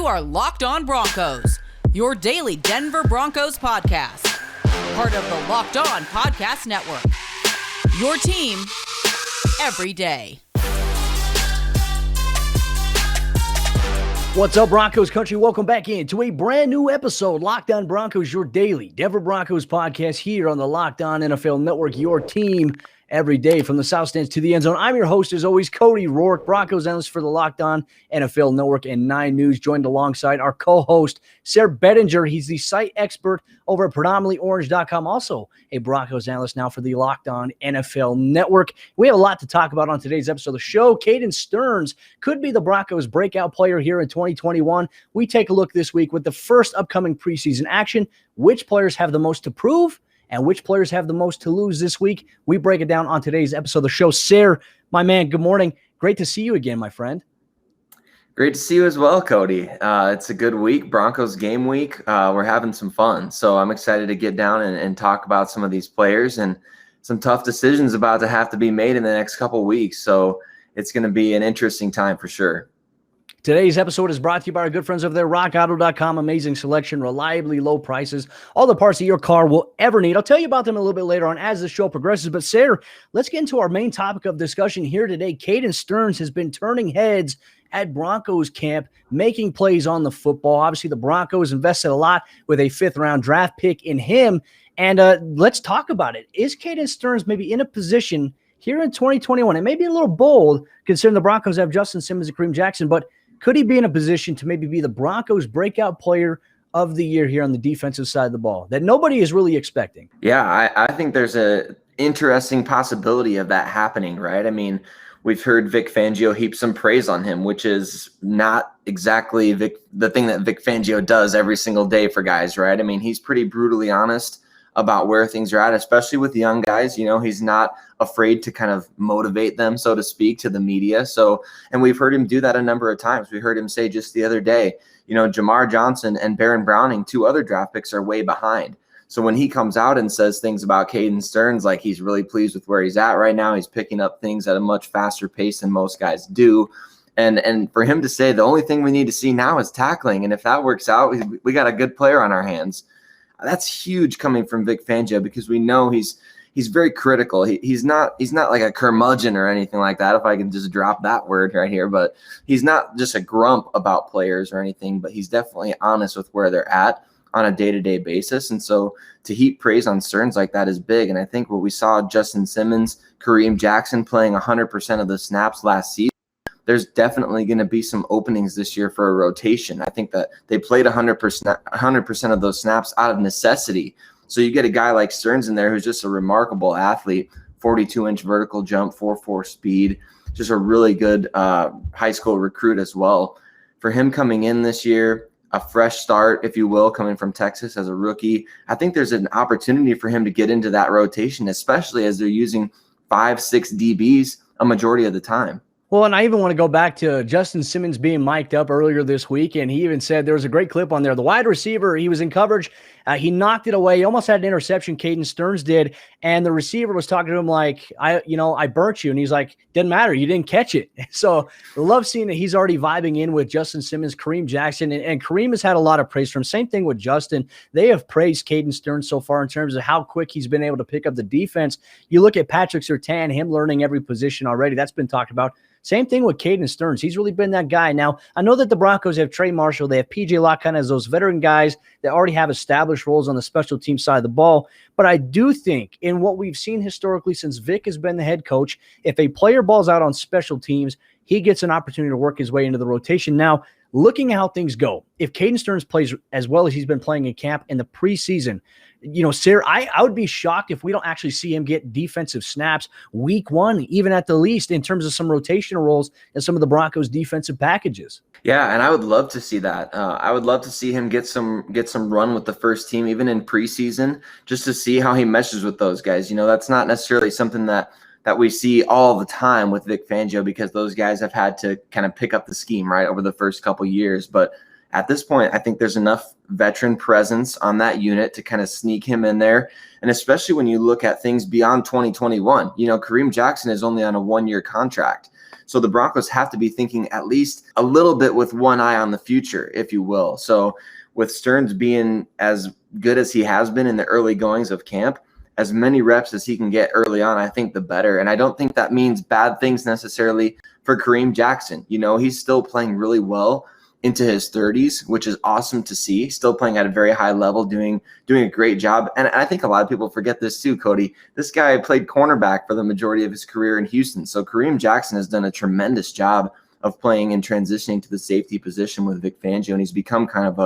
You are Locked On Broncos, your daily Denver Broncos podcast. Part of the Locked On Podcast Network. Your team every day. What's up, Broncos country? Welcome back into a brand new episode, Locked On Broncos, your daily Denver Broncos podcast here on the Locked On NFL Network, your team every day from the South Stands to the end zone. I'm your host, as always, Cody Roark, Broncos analyst for the Locked On NFL Network and 9 News, joined alongside our co-host, Sayre Bedinger. He's the site expert over at predominantlyorange.com, also a Broncos analyst now for the Locked On NFL Network. We have a lot to talk about on today's episode of the show. Caden Sterns could be the Broncos' breakout player here in 2021. We take a look this week with the first upcoming preseason action. Which players have the most to prove and which players have the most to lose this week? We break it down on today's episode of the show. Sayre, my man, good morning. Great to see you again, my friend. Great to see you as well, Cody. It's a good week, Broncos game week. We're having some fun. So I'm excited to get down and talk about some of these players and some tough decisions about to have to be made in the next couple weeks. So it's going to be an interesting time for sure. Today's episode is brought to you by our good friends over there, rockauto.com. Amazing selection, reliably low prices, all the parts that your car will ever need. I'll tell you about them a little bit later on as the show progresses. But Sayre, let's get into our main topic of discussion here today. Caden Sterns has been turning heads at Broncos camp, making plays on the football. Obviously, the Broncos invested a lot with a 5th-round draft pick in him. And let's talk about it. Is Caden Sterns maybe in a position here in 2021? It may be a little bold considering the Broncos have Justin Simmons and Kareem Jackson, but could he be in a position to maybe be the Broncos' breakout player of the year here on the defensive side of the ball that nobody is really expecting? Yeah, I think there's a interesting possibility of that happening, right? I mean, we've heard Vic Fangio heap some praise on him, which is not exactly the thing that Vic Fangio does every single day for guys, right? I mean, he's pretty brutally honest about where things are at, especially with young guys. You know, he's not afraid to kind of motivate them, so to speak, to the media. So, and we've heard him do that a number of times. We heard him say just the other day, you know, Jamar Johnson and Baron Browning, 2 other draft picks, are way behind. So when he comes out and says things about Caden Sterns, like he's really pleased with where he's at right now, he's picking up things at a much faster pace than most guys do. And for him to say the only thing we need to see now is tackling, and if that works out, we got a good player on our hands. That's huge coming from Vic Fangio, because we know he's very critical. He's not like a curmudgeon or anything like that, if I can just drop that word right here. But he's not just a grump about players or anything, but he's definitely honest with where they're at on a day-to-day basis. And so to heap praise on Stearns like that is big. And I think what we saw Justin Simmons, Kareem Jackson playing 100% of the snaps last season, there's definitely going to be some openings this year for a rotation. I think that they played 100% of those snaps out of necessity. So you get a guy like Stearns in there who's just a remarkable athlete, 42-inch vertical jump, 4.4 speed, just a really good high school recruit as well. For him coming in this year, a fresh start, if you will, coming from Texas as a rookie, I think there's an opportunity for him to get into that rotation, especially as they're using 5-6 DBs a majority of the time. Well, and I even want to go back to Justin Simmons being mic'd up earlier this week, and he even said there was a great clip on there. The wide receiver, he was in coverage. He knocked it away. He almost had an interception, Caden Sterns did, and the receiver was talking to him like, I burnt you. And he's like, didn't matter. You didn't catch it. So I love seeing that he's already vibing in with Justin Simmons, Kareem Jackson, and Kareem has had a lot of praise from him. Same thing with Justin. They have praised Caden Sterns so far in terms of how quick he's been able to pick up the defense. You look at Patrick Surtain, him learning every position already. That's been talked about. Same thing with Caden Sterns. He's really been that guy. Now, I know that the Broncos have Trey Marshall. They have P.J. Locke kind of as those veteran guys that already have established roles on the special team side of the ball. But I do think in what we've seen historically since Vic has been the head coach, if a player balls out on special teams, he gets an opportunity to work his way into the rotation. Now, looking at how things go, if Caden Sterns plays as well as he's been playing in camp in the preseason, Sayre, I would be shocked if we don't actually see him get defensive snaps week 1, even at the least, in terms of some rotational roles in some of the Broncos defensive packages. Yeah, and I would love to see that. I would love to see him get some run with the first team, even in preseason, just to see how he meshes with those guys. That's not necessarily something that we see all the time with Vic Fangio, because those guys have had to kind of pick up the scheme, right, over the first couple years. But at this point, I think there's enough veteran presence on that unit to kind of sneak him in there. And especially when you look at things beyond 2021, Kareem Jackson is only on a 1-year contract. So the Broncos have to be thinking at least a little bit with one eye on the future, if you will. So with Stearns being as good as he has been in the early goings of camp, as many reps as he can get early on, I think the better. And I don't think that means bad things necessarily for Kareem Jackson. He's still playing really well into his 30s, which is awesome to see. Still playing at a very high level, doing a great job. And I think a lot of people forget this too, Cody. This guy played cornerback for the majority of his career in Houston. So Kareem Jackson has done a tremendous job of playing and transitioning to the safety position with Vic Fangio, and he's become kind of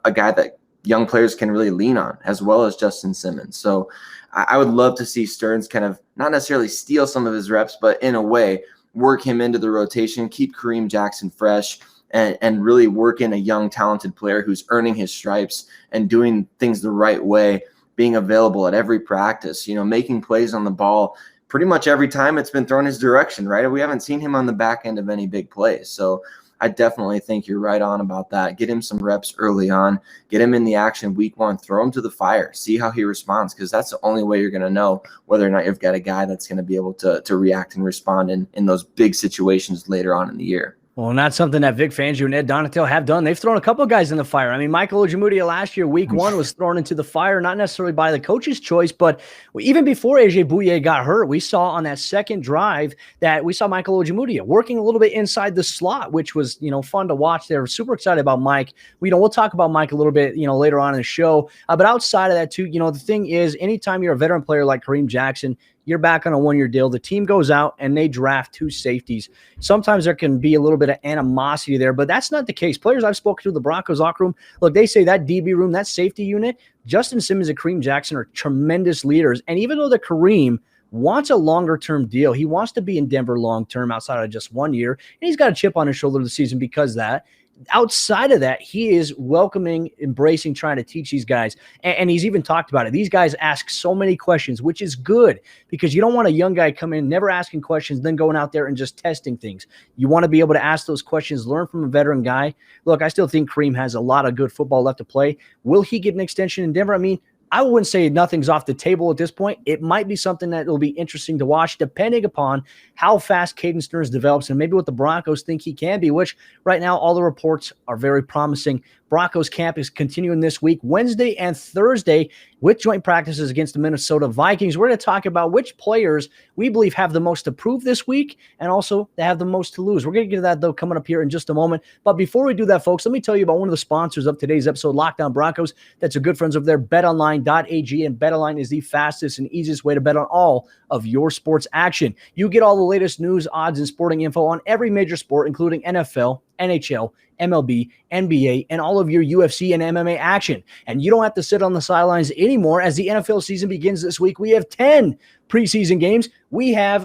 a guy that young players can really lean on, as well as Justin Simmons. So I would love to see Stearns kind of not necessarily steal some of his reps, but in a way work him into the rotation, keep Kareem Jackson fresh, and really work in a young, talented player who's earning his stripes and doing things the right way, being available at every practice, making plays on the ball pretty much every time it's been thrown his direction, right? We haven't seen him on the back end of any big plays. So I definitely think you're right on about that. Get him some reps early on, get him in the action week 1, throw him to the fire, see how he responds, because that's the only way you're going to know whether or not you've got a guy that's going to be able to react and respond in those big situations later on in the year. Well, and that's something that Vic Fangio and Ed Donatel have done. They've thrown a couple of guys in the fire. I mean, Michael Ojemudia last year, week 1, was thrown into the fire, not necessarily by the coach's choice, but even before AJ Bouye got hurt, we saw on that second drive that we saw Michael Ojemudia working a little bit inside the slot, which was, fun to watch. They were super excited about Mike. We'll talk about Mike a little bit, later on in the show. But outside of that too, the thing is, anytime you're a veteran player like Kareem Jackson, you're back on a 1-year deal. The team goes out and they draft 2 safeties. Sometimes there can be a little bit of animosity there, but that's not the case. Players I've spoken to, the Broncos locker room, look, they say that DB room, that safety unit, Justin Simmons and Kareem Jackson are tremendous leaders. And even though the Kareem wants a longer-term deal, he wants to be in Denver long-term outside of just 1 year, and he's got a chip on his shoulder this season because of that. Outside of that, he is welcoming, embracing, trying to teach these guys. And he's even talked about it. These guys ask so many questions, which is good because you don't want a young guy come in, never asking questions, then going out there and just testing things. You want to be able to ask those questions, learn from a veteran guy. Look, I still think Kareem has a lot of good football left to play. Will he get an extension in Denver? I mean, I wouldn't say nothing's off the table at this point. It might be something that will be interesting to watch depending upon how fast Caden Sterns develops and maybe what the Broncos think he can be, which right now all the reports are very promising. Broncos camp is continuing this week, Wednesday and Thursday, with joint practices against the Minnesota Vikings. We're going to talk about which players we believe have the most to prove this week and also they have the most to lose. We're going to get to that, though, coming up here in just a moment. But before we do that, folks, let me tell you about one of the sponsors of today's episode, Locked On Broncos. That's our good friends over there, betonline.ag. And BetOnline is the fastest and easiest way to bet on all of your sports action. You get all the latest news, odds, and sporting info on every major sport, including NFL, NHL, MLB, NBA, and all of your UFC and MMA action. And you don't have to sit on the sidelines anymore as the NFL season begins this week. We have 10 preseason games.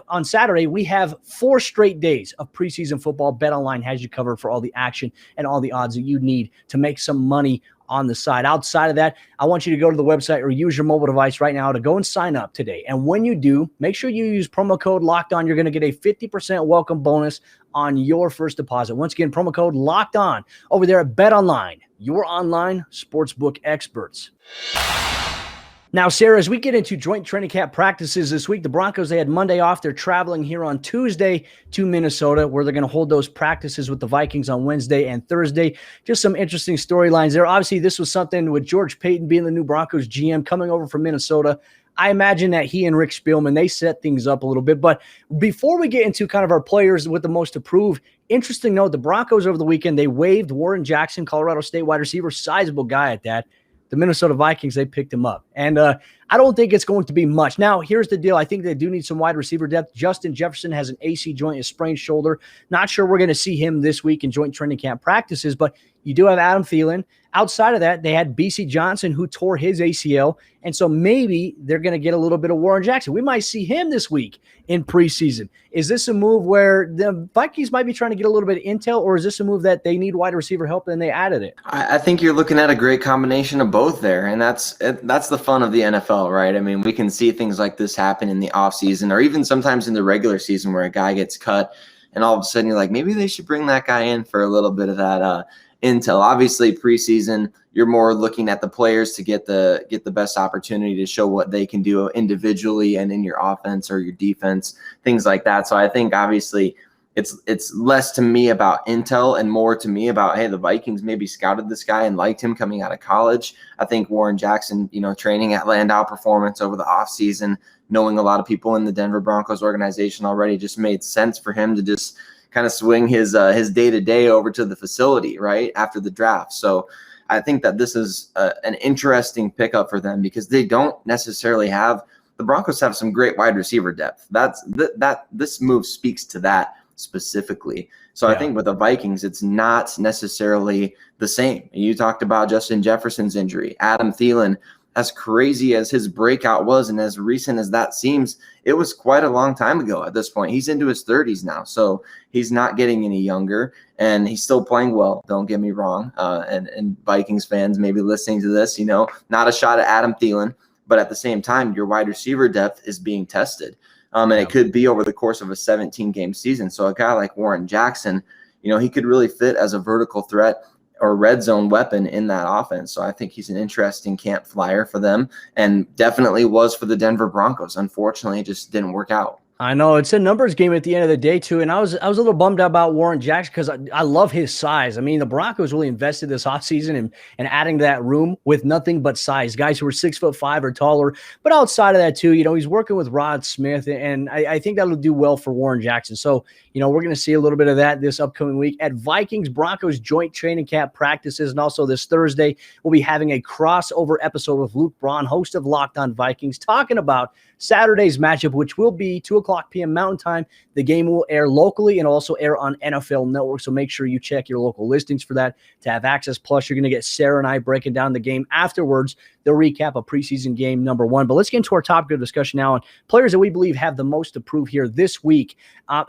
On Saturday, we have 4 straight days of preseason football. BetOnline has you covered for all the action and all the odds that you need to make some money on the side. Outside of that, I want you to go to the website or use your mobile device right now to go and sign up today. And when you do, make sure you use promo code Locked On. You're going to get a 50% welcome bonus on your first deposit. Once again, promo code Locked On over there at BetOnline, your online sportsbook experts. Now, Sayre, as we get into joint training camp practices this week, the Broncos, they had Monday off. They're traveling here on Tuesday to Minnesota, where they're going to hold those practices with the Vikings on Wednesday and Thursday. Just some interesting storylines there. Obviously, this was something with George Paton being the new Broncos GM coming over from Minnesota. I imagine that he and Rick Spielman, they set things up a little bit. But before we get into kind of our players with the most to prove, interesting note, the Broncos over the weekend, they waived Warren Jackson, Colorado State wide receiver, sizable guy at that. The Minnesota Vikings, they picked him up. And I don't think it's going to be much. Now, here's the deal. I think they do need some wide receiver depth. Justin Jefferson has an AC joint, a sprained shoulder. Not sure we're going to see him this week in joint training camp practices, but you do have Adam Thielen. Outside of that, they had B.C. Johnson, who tore his ACL. And so maybe they're going to get a little bit of Warren Jackson. We might see him this week in preseason. Is this a move where the Vikings might be trying to get a little bit of intel, or is this a move that they need wide receiver help and they added it? I think you're looking at a great combination of both there, and that's the fun of the NFL, right? I mean, we can see things like this happen in the offseason or even sometimes in the regular season where a guy gets cut and all of a sudden you're like, maybe they should bring that guy in for a little bit of that intel. Obviously, preseason, you're more looking at the players to get the best opportunity to show what they can do individually and in your offense or your defense, things like that. So I think obviously it's less to me about intel and more to me about, hey, the Vikings maybe scouted this guy and liked him coming out of college. I think Warren Jackson, training at Landau Performance over the offseason, knowing a lot of people in the Denver Broncos organization already, just made sense for him to just kind of swing his day-to-day over to the facility right after the draft. So I think that this is an interesting pickup for them because they don't necessarily have – the Broncos have some great wide receiver depth. This move speaks to that specifically. So I think with the Vikings, it's not necessarily the same. You talked about Justin Jefferson's injury. Adam Thielen, as crazy as his breakout was and as recent as that seems, it was quite a long time ago at this point. He's into his 30s now, so he's not getting any younger, and he's still playing well, don't get me wrong. And Vikings fans maybe listening to this, not a shot at Adam Thielen, but at the same time, your wide receiver depth is being tested. And it could be over the course of a 17-game season. So a guy like Warren Jackson, he could really fit as a vertical threat or red zone weapon in that offense. So I think he's an interesting camp flyer for them and definitely was for the Denver Broncos. Unfortunately, it just didn't work out. I know it's a numbers game at the end of the day too, and I was a little bummed out about Warren Jackson because I love his size. I mean, the Broncos really invested this offseason in adding to that room with nothing but size, guys who are 6'5" or taller. But outside of that too, he's working with Rod Smith, and I think that'll do well for Warren Jackson. So we're going to see a little bit of that this upcoming week at Vikings Broncos joint training camp practices, and also this Thursday we'll be having a crossover episode with Luke Braun, host of Locked On Vikings, talking about Saturday's matchup, which will be 2:00 p.m. Mountain Time. The game will air locally and also air on NFL Network, so make sure you check your local listings for that to have access. Plus, you're going to get Sayre and I breaking down the game afterwards. They'll recap a preseason game number 1. But let's get into our topic of discussion now on players that we believe have the most to prove here this week.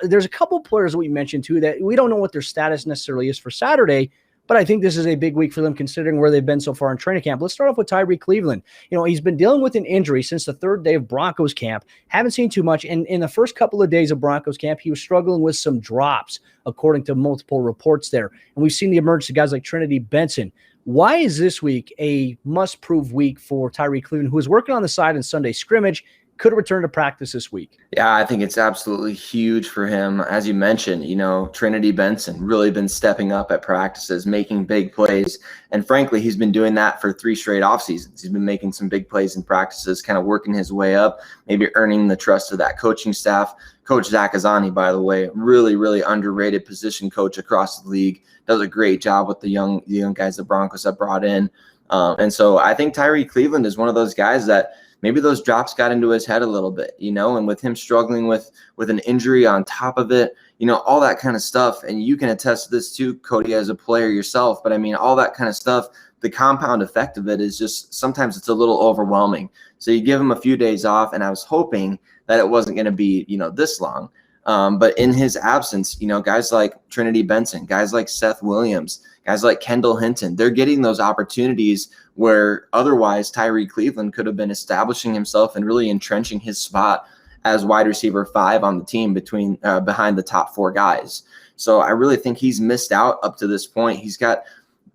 There's a couple players that we mentioned, too, that we don't know what their status necessarily is for Saturday, but I think this is a big week for them considering where they've been so far in training camp. Let's start off with Tyrie Cleveland. He's been dealing with an injury since the third day of Broncos camp. Haven't seen too much. And in the first couple of days of Broncos camp, he was struggling with some drops, according to multiple reports there. And we've seen the emergence of guys like Trinity Benson. Why is this week a must-prove week for Tyrie Cleveland, who is working on the side in Sunday scrimmage, could return to practice this week? Yeah, I think it's absolutely huge for him. As you mentioned, Trinity Benson really been stepping up at practices, making big plays. And frankly, he's been doing that for 3 straight off seasons. He's been making some big plays in practices, kind of working his way up, maybe earning the trust of that coaching staff. Coach Zach Azzani, by the way, really, really underrated position coach across the league, does a great job with the young guys the Broncos have brought in. And so I think Tyrie Cleveland is one of those guys that maybe those drops got into his head a little bit, and with him struggling with an injury on top of it, all that kind of stuff. And you can attest to this too, Cody, as a player yourself. But I mean, all that kind of stuff, the compound effect of it is just sometimes it's a little overwhelming. So you give him a few days off, and I was hoping that it wasn't going to be, this long. But in his absence, guys like Trinity Benson, guys like Seth Williams, guys like Kendall Hinton, they're getting those opportunities where otherwise Tyrie Cleveland could have been establishing himself and really entrenching his spot as wide receiver 5 on the team behind the top 4 guys. So I really think he's missed out up to this point. He's got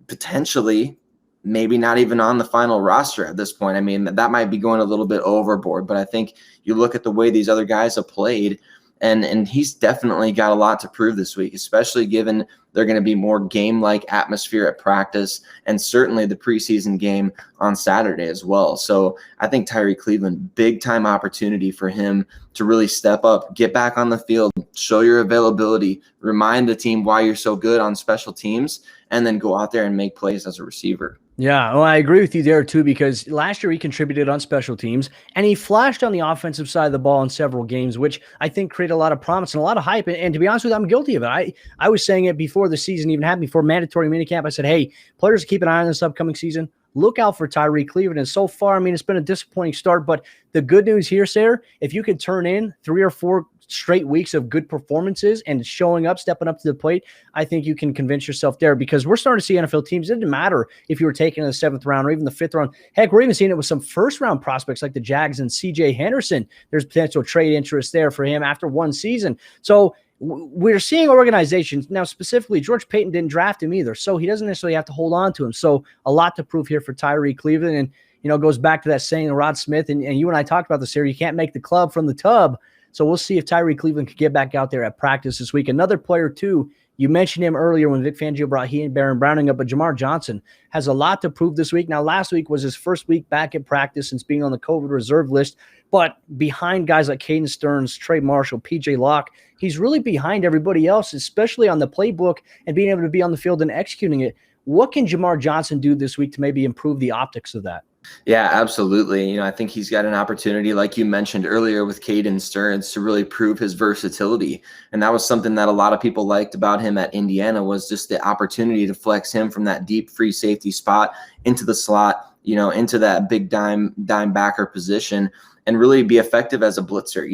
potentially maybe not even on the final roster at this point. I mean, that might be going a little bit overboard, but I think you look at the way these other guys have played, and he's definitely got a lot to prove this week, especially given they're going to be more game-like atmosphere at practice and certainly the preseason game on Saturday as well. So I think Tyrie Cleveland, big-time opportunity for him to really step up, get back on the field, show your availability, remind the team why you're so good on special teams, and then go out there and make plays as a receiver. Yeah, well, I agree with you there too, because last year he contributed on special teams and he flashed on the offensive side of the ball in several games, which I think created a lot of promise and a lot of hype. And to be honest with you, I'm guilty of it. I was saying it before the season even happened, before mandatory minicamp. I said, hey, players keep an eye on this upcoming season. Look out for Tyrie Cleveland. And so far, I mean, it's been a disappointing start, but the good news here, Sayre, if you could turn in 3 or 4 straight weeks of good performances and showing up, stepping up to the plate, I think you can convince yourself there, because we're starting to see NFL teams. It didn't matter if you were taken in the 7th round or even the 5th round. Heck, we're even seeing it with some first-round prospects like the Jags and C.J. Henderson. There's potential trade interest there for him after one season. So we're seeing organizations now, specifically George Payton didn't draft him either, so he doesn't necessarily have to hold on to him. So a lot to prove here for Tyrie Cleveland. And, it goes back to that saying, Rod Smith, and you and I talked about this here, you can't make the club from the tub. So we'll see if Tyree Cleveland can get back out there at practice this week. Another player, too, you mentioned him earlier when Vic Fangio brought he and Baron Browning up, but Jamar Johnson has a lot to prove this week. Now, last week was his first week back at practice since being on the COVID reserve list, but behind guys like Caden Sterns, Trey Marshall, PJ Locke, he's really behind everybody else, especially on the playbook and being able to be on the field and executing it. What can Jamar Johnson do this week to maybe improve the optics of that? Yeah, absolutely. I think he's got an opportunity, like you mentioned earlier with Caden Sterns, to really prove his versatility. And that was something that a lot of people liked about him at Indiana, was just the opportunity to flex him from that deep free safety spot into the slot, into that big dime backer position, and really be effective as a blitzer.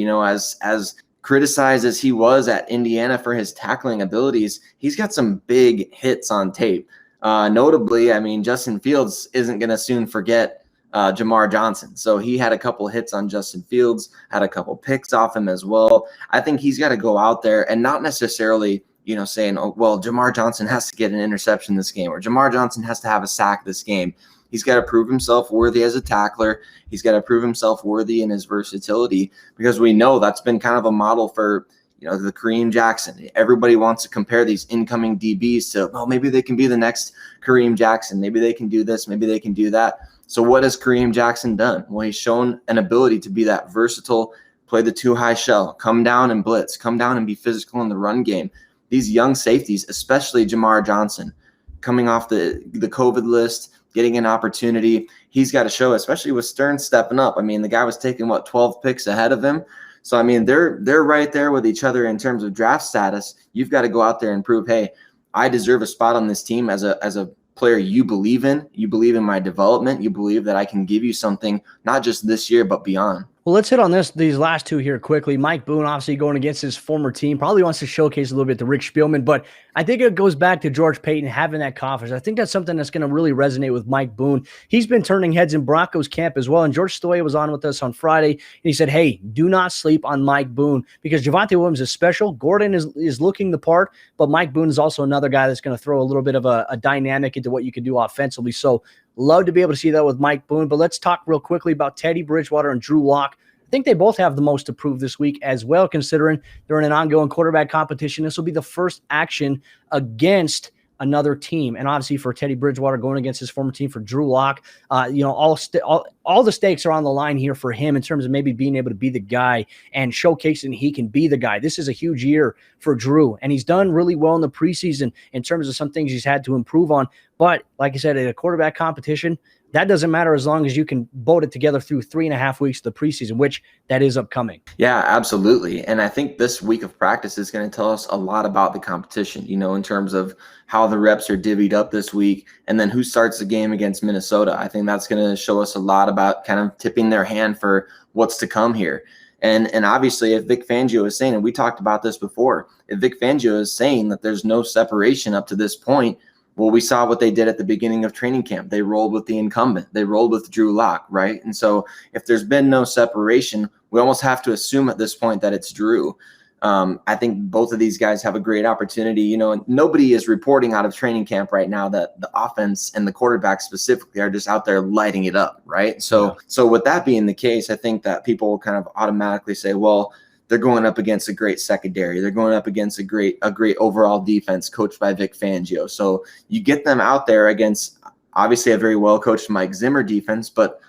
As criticized as he was at Indiana for his tackling abilities, he's got some big hits on tape. Notably, Justin Fields isn't going to soon forget Jamar Johnson. So he had a couple hits on Justin Fields, had a couple picks off him as well. I think he's got to go out there and not necessarily, saying, oh, well, Jamar Johnson has to get an interception this game, or Jamar Johnson has to have a sack this game. He's got to prove himself worthy as a tackler. He's got to prove himself worthy in his versatility, because we know that's been kind of a model for the Kareem Jackson. Everybody wants to compare these incoming DBs to, well, maybe they can be the next Kareem Jackson. Maybe they can do this. Maybe they can do that. So what has Kareem Jackson done? Well, he's shown an ability to be that versatile, play the two high shell, come down and blitz, come down and be physical in the run game. These young safeties, especially Jamar Johnson, coming off the COVID list, getting an opportunity, he's got to show, especially with Stearns stepping up. The guy was taking 12 picks ahead of him. So, they're right there with each other in terms of draft status. You've got to go out there and prove, hey, I deserve a spot on this team as a player you believe in. You believe in my development. You believe that I can give you something, not just this year, but beyond. Well, let's hit on these last two here quickly. Mike Boone, obviously going against his former team, probably wants to showcase a little bit to Rick Spielman, but I think it goes back to George Payton having that confidence. I think that's something that's going to really resonate with Mike Boone. He's been turning heads in Broncos camp as well, and George Stoya was on with us on Friday, and he said, hey, do not sleep on Mike Boone, because Javonte Williams is special. Gordon is looking the part, but Mike Boone is also another guy that's going to throw a little bit of a dynamic into what you can do offensively. So love to be able to see that with Mike Boone. But let's talk real quickly about Teddy Bridgewater and Drew Lock. I think they both have the most to prove this week as well, considering they're in an ongoing quarterback competition. This will be the first action against another team. And obviously for Teddy Bridgewater going against his former team, for Drew Lock, all the stakes are on the line here for him in terms of maybe being able to be the guy and showcasing he can be the guy. This is a huge year for Drew, and he's done really well in the preseason in terms of some things he's had to improve on. But like I said, in a quarterback competition, that doesn't matter as long as you can bolt it together through 3.5 weeks of the preseason, which that is upcoming. Yeah, absolutely. And I think this week of practice is going to tell us a lot about the competition, in terms of how the reps are divvied up this week, and then who starts the game against Minnesota. I think that's going to show us a lot about kind of tipping their hand for what's to come here. And obviously, if Vic Fangio is saying, and we talked about this before, if Vic Fangio is saying that there's no separation up to this point, well, we saw what they did at the beginning of training camp. They rolled with the incumbent. They rolled with Drew Lock, right? And so if there's been no separation, we almost have to assume at this point that it's Drew. I think both of these guys have a great opportunity. Nobody is reporting out of training camp right now that the offense and the quarterback specifically are just out there lighting it up, right? So with that being the case, I think that people will kind of automatically say, well, they're going up against a great secondary. They're going up against a great overall defense coached by Vic Fangio. So you get them out there against obviously a very well-coached Mike Zimmer defense, but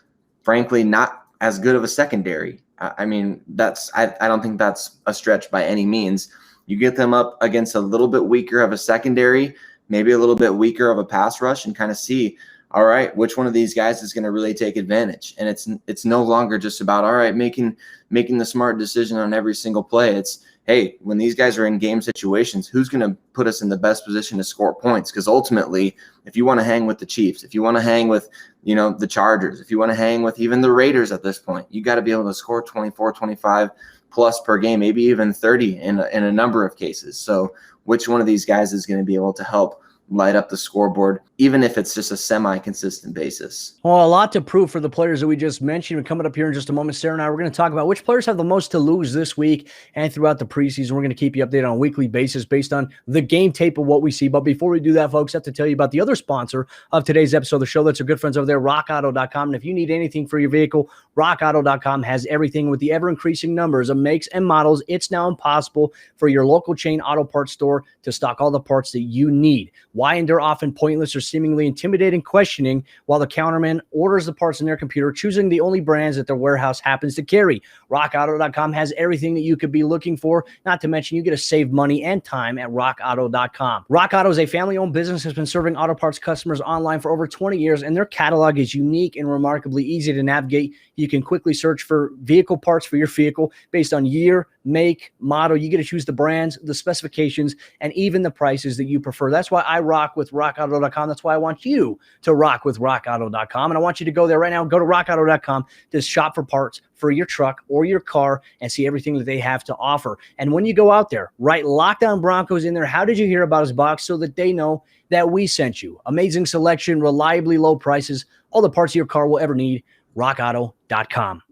frankly, not as good of a secondary. I don't think that's a stretch by any means. You get them up against a little bit weaker of a secondary, maybe a little bit weaker of a pass rush, and kind of see, all right, which one of these guys is going to really take advantage? And it's no longer just about, all right, making the smart decision on every single play. It's, hey, when these guys are in game situations, who's going to put us in the best position to score points? Because ultimately, if you want to hang with the Chiefs, if you want to hang with, the Chargers, if you want to hang with even the Raiders at this point, you got to be able to score 24, 25 plus per game, maybe even 30 in a number of cases. So which one of these guys is going to be able to help light up the scoreboard, even if it's just a semi-consistent basis. Well, a lot to prove for the players that we just mentioned. We're coming up here in just a moment. Sayre and I, we're going to talk about which players have the most to lose this week and throughout the preseason. We're going to keep you updated on a weekly basis based on the game tape of what we see. But before we do that, folks, I have to tell you about the other sponsor of today's episode of the show. That's our good friends over there, rockauto.com. And if you need anything for your vehicle, rockauto.com has everything. With the ever-increasing numbers of makes and models, it's now impossible for your local chain auto parts store to stock all the parts that you need. Why endure often pointless or seemingly intimidating questioning while the counterman orders the parts in their computer, choosing the only brands that their warehouse happens to carry? RockAuto.com has everything that you could be looking for. Not to mention, you get to save money and time at RockAuto.com. Rock Auto is a family-owned business that's been serving auto parts customers online for over 20 years, and their catalog is unique and remarkably easy to navigate. You can quickly search for vehicle parts for your vehicle based on year, make, model. You get to choose the brands, the specifications, and even the prices that you prefer. That's why I rock with rockauto.com. That's why I want you to rock with rockauto.com. And I want you to go there right now. Go to rockauto.com to shop for parts for your truck or your car and see everything that they have to offer. And when you go out there, write Lockdown Broncos in there. How did you hear about us box, so that they know that we sent you. Amazing selection, reliably low prices, all the parts your car will ever need. rockauto.com.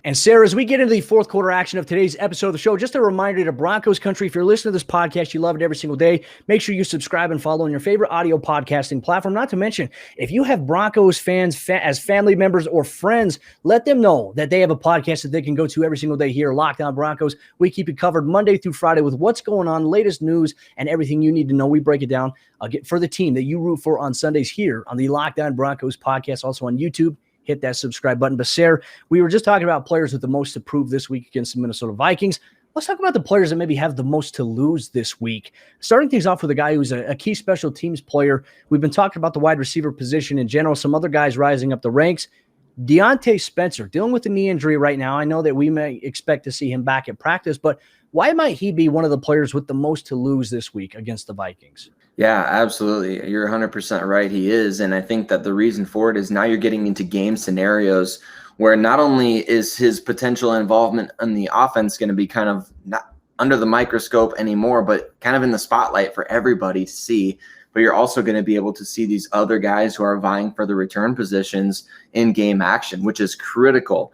And Sayre, as we get into the fourth quarter action of today's episode of the show, just a reminder to Broncos country, if you're listening to this podcast, you love it every single day, make sure you subscribe and follow on your favorite audio podcasting platform. Not to mention, if you have Broncos fans as family members or friends, let them know that they have a podcast that they can go to every single day here, Lockdown Broncos. We keep it covered Monday through Friday with what's going on, latest news, and everything you need to know. We break it down for the team that you root for on Sundays here on the Lockdown Broncos podcast, also on YouTube. Hit that subscribe button. But Sayre, we were just talking about players with the most to prove this week against the Minnesota Vikings. Let's talk about the players that maybe have the most to lose this week. Starting things off with a guy who's a key special teams player. We've been talking about the wide receiver position in general, some other guys rising up the ranks. Deontay Spencer, dealing with a knee injury right now. I know that we may expect to see him back at practice, but why might he be one of the players with the most to lose this week against the Vikings? Yeah, absolutely. You're 100% right. He is. And I think that the reason for it is now you're getting into game scenarios where not only is his potential involvement in the offense going to be kind of not under the microscope anymore, but kind of in the spotlight for everybody to see, but you're also going to be able to see these other guys who are vying for the return positions in game action, which is critical.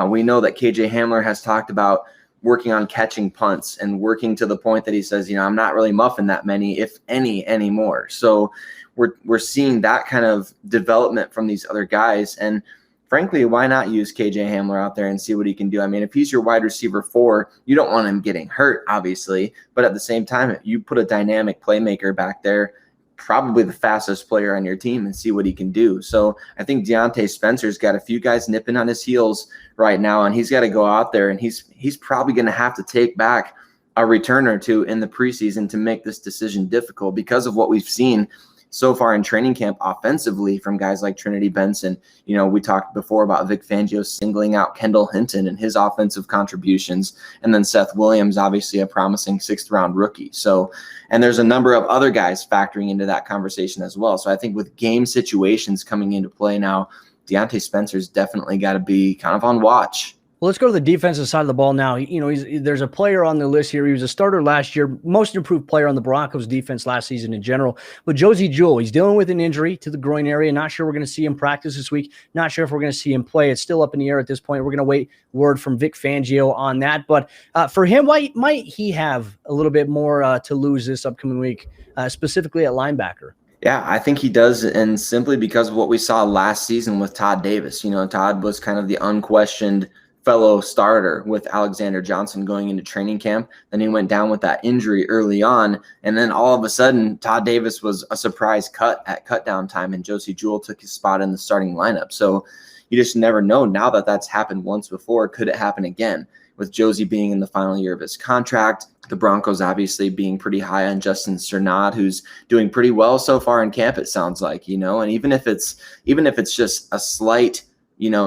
We know that KJ Hamler has talked about working on catching punts and working to the point that he says, I'm not really muffing that many, if any, anymore. So we're seeing that kind of development from these other guys. And frankly, why not use KJ Hamler out there and see what he can do? I mean, if he's your wide receiver 4, you don't want him getting hurt, obviously. But at the same time, you put a dynamic playmaker back there, probably the fastest player on your team, and see what he can do. So I think Deontay Spencer's got a few guys nipping on his heels right now, and he's got to go out there, and he's probably going to have to take back a return or two in the preseason to make this decision difficult because of what we've seen so far in training camp offensively from guys like Trinity Benson. We talked before about Vic Fangio singling out Kendall Hinton and his offensive contributions, and then Seth Williams, obviously a promising 6th-round rookie. So, and there's a number of other guys factoring into that conversation as well. So I think with game situations coming into play now, Deontay Spencer's definitely got to be kind of on watch. Well, let's go to the defensive side of the ball now. There's a player on the list here. He was a starter last year, most improved player on the Broncos defense last season in general. But Josey Jewell, he's dealing with an injury to the groin area. Not sure we're going to see him practice this week. Not sure if we're going to see him play. It's still up in the air at this point. We're going to wait word from Vic Fangio on that. But for him, why might he have a little bit more to lose this upcoming week, specifically at linebacker? Yeah, I think he does, and simply because of what we saw last season with Todd Davis. Todd was kind of the unquestioned fellow starter with Alexander Johnson going into training camp. Then he went down with that injury early on. And then all of a sudden, Todd Davis was a surprise cut at cutdown time, and Josey Jewell took his spot in the starting lineup. So you just never know. Now that that's happened once before, could it happen again? With Josey being in the final year of his contract, the Broncos obviously being pretty high on Justin Strnad, who's doing pretty well so far in camp, it sounds like, and even if it's just a slight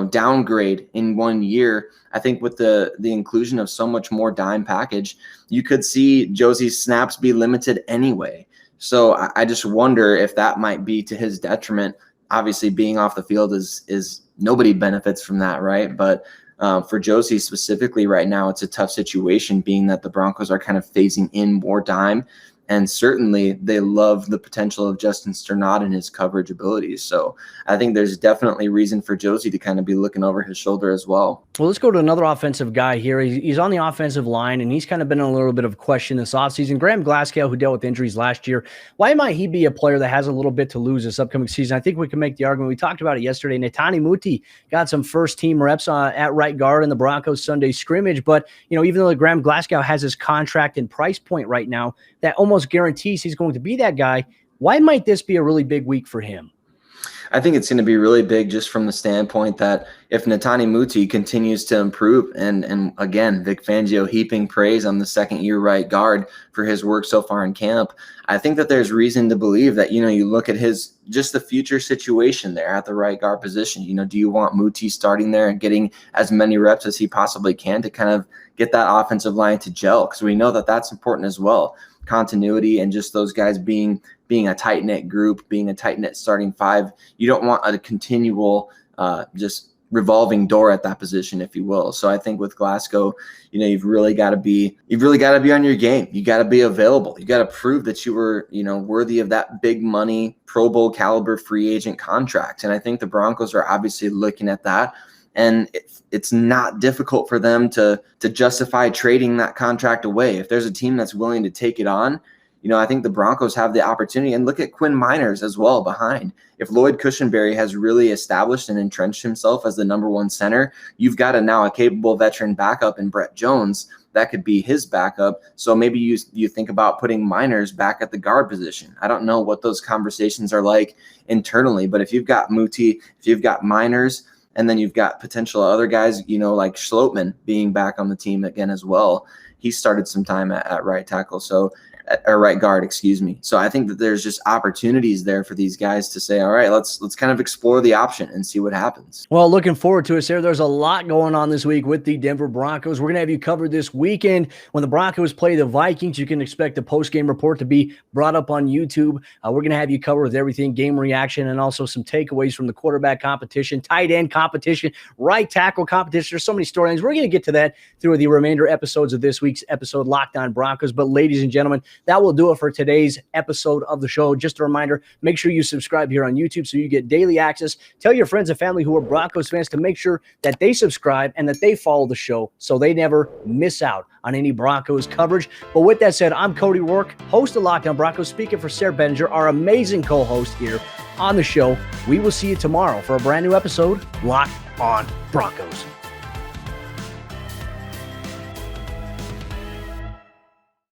downgrade in 1 year, I think with the inclusion of so much more dime package, you could see Josey's snaps be limited anyway. So I just wonder if that might be to his detriment. Obviously, being off the field is nobody benefits from that, right? But for Josey specifically right now, it's a tough situation, being that the Broncos are kind of phasing in more dime And certainly they love the potential of Justin Sternad and his coverage abilities. So I think there's definitely reason for Josie to kind of be looking over his shoulder as well. Well, let's go to another offensive guy here. He's on the offensive line, and he's kind of been in a little bit of question this offseason. Graham Glasgow, who dealt with injuries last year. Why might he be a player that has a little bit to lose this upcoming season? I think we can make the argument. We talked about it yesterday. Netani Muti got some first-team reps at right guard in the Broncos Sunday scrimmage, but even though Graham Glasgow has his contract and price point right now that almost guarantees he's going to be that guy, why might this be a really big week for him? I think it's going to be really big just from the standpoint that if Netani Muti continues to improve, and again, Vic Fangio heaping praise on the second-year right guard for his work so far in camp, I think that there's reason to believe that, you look at just the future situation there at the right guard position. Do you want Muti starting there and getting as many reps as he possibly can to kind of get that offensive line to gel? Because we know that that's important as well. Continuity and just those guys being a tight-knit group, being a tight-knit starting five. You don't want a continual just revolving door at that position, if you will. So I think with Glasgow, you've really got to be on your game. You got to be available. You got to prove that you were, worthy of that big money Pro Bowl caliber free agent contract. And I think the Broncos are obviously looking at that. And it's not difficult for them to justify trading that contract away. If there's a team that's willing to take it on, I think the Broncos have the opportunity. And look at Quinn Miners as well behind. If Lloyd Cushenberry has really established and entrenched himself as the number one center, you've got now a capable veteran backup in Brett Jones that could be his backup. So maybe you think about putting Miners back at the guard position. I don't know what those conversations are like internally, but if you've got Muti, if you've got Miners, and then you've got potential other guys, like Schlotman being back on the team again as well. He started some time at right tackle, or right guard, excuse me. So I think that there's just opportunities there for these guys to say, all right, let's kind of explore the option and see what happens. Well, looking forward to it, Sayre. There's a lot going on this week with the Denver Broncos. We're going to have you covered this weekend. When the Broncos play the Vikings, you can expect a post-game report to be brought up on YouTube. We're going to have you covered with everything, game reaction, and also some takeaways from the quarterback competition, tight end competition, right tackle competition. There's so many storylines. We're going to get to that through the remainder episodes of this week's episode, Locked On Broncos. But ladies and gentlemen, that will do it for today's episode of the show. Just a reminder, make sure you subscribe here on YouTube so you get daily access. Tell your friends and family who are Broncos fans to make sure that they subscribe and that they follow the show so they never miss out on any Broncos coverage. But with that said, I'm Cody Roark, host of Locked On Broncos, speaking for Sayre Bedinger, our amazing co-host here on the show. We will see you tomorrow for a brand new episode, Locked On Broncos.